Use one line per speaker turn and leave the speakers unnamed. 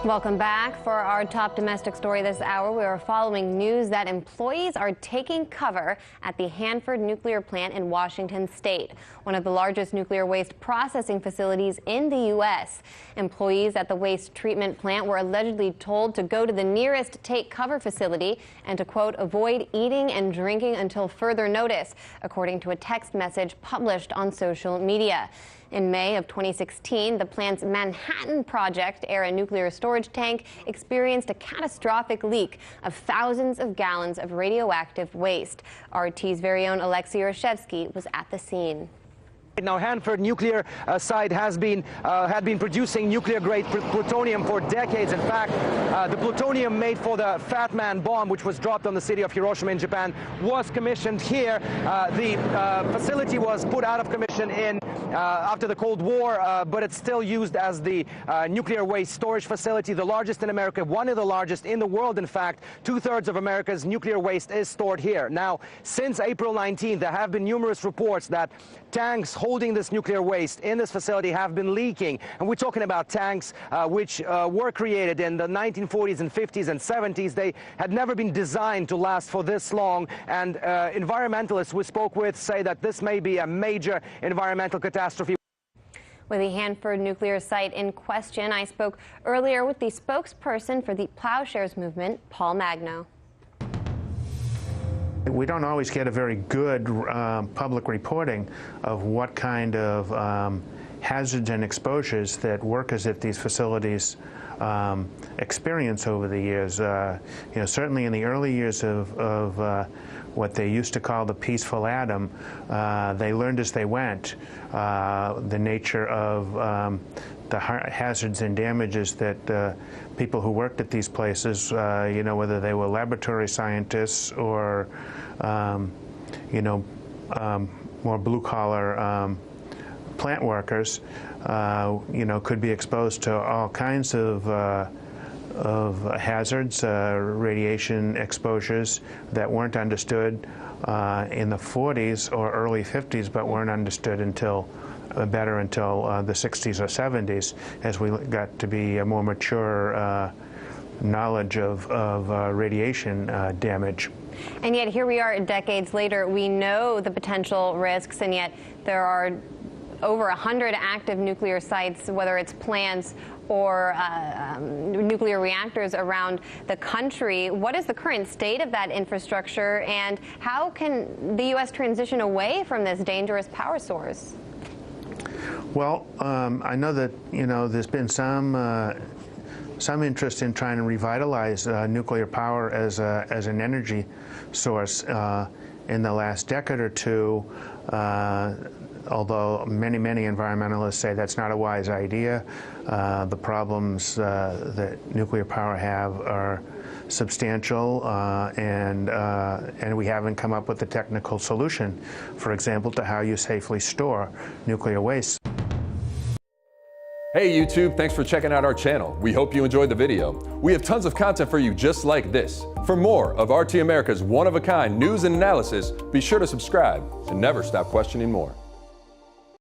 Welcome back. For our top domestic story this hour, we are following news that employees are taking cover at the Hanford Nuclear Plant in Washington state, one of the largest nuclear waste processing facilities in the U.S. Employees at the waste treatment plant were allegedly told to go to the nearest take cover facility and to, quote, avoid eating and drinking until further notice, according to a text message published on social media. In May of 2016, the plant's Manhattan Project-era nuclear storage tank experienced a catastrophic leak of thousands of gallons of radioactive waste. RT's very own Alexei Orshevsky was at the scene.
Now, Hanford Nuclear site had been producing nuclear-grade plutonium for decades. In fact, the plutonium made for the Fat Man bomb, which was dropped on the city of Hiroshima in Japan, was commissioned here. The facility was put out of commission after the Cold War, but it's still used as the nuclear waste storage facility, the largest in America, one of the largest in the world. In fact, 2/3 of America's nuclear waste is stored here. Now, since April 19th, there have been numerous reports that tanks holding this nuclear waste in this facility have been leaking. And we're talking about tanks which were created in the 1940s and 50s and 70s. They had never been designed to last for this long. And environmentalists we spoke with say that this may be a major environmental catastrophe.
With the Hanford nuclear site in question, I spoke earlier with the spokesperson for the Plowshares Movement, Paul Magno.
We don't always get a very good public reporting of what kind of hazards and exposures that workers at these facilities experience over the years. Certainly in the early years of what they used to call the peaceful atom, they learned as they went the nature of the hazards and damages that people who worked at these places, whether they were laboratory scientists or, more blue-collar plant workers, could be exposed to all kinds of hazards, radiation exposures that weren't understood in the 40s or early 50s, but weren't understood until the 60s or 70s, as we got to be a more mature knowledge of radiation damage.
And yet here we are decades later. We know the potential risks, and yet there are over 100 active nuclear sites, whether it's plants or nuclear reactors around the country. What is the current state of that infrastructure, and how can the U.S. transition away from this dangerous power source?
Well, I know that there's been some interest in trying to revitalize nuclear power as an energy source in the last decade or two. Although many environmentalists say that's not a wise idea. The problems that nuclear power have are substantial, and we haven't come up with a technical solution, for example, to how you safely store nuclear waste.
Hey YouTube, thanks for checking out our channel. We hope you enjoyed the video. We have tons of content for you just like this. For more of RT America's one-of-a-kind news and analysis, be sure to subscribe and never stop questioning more.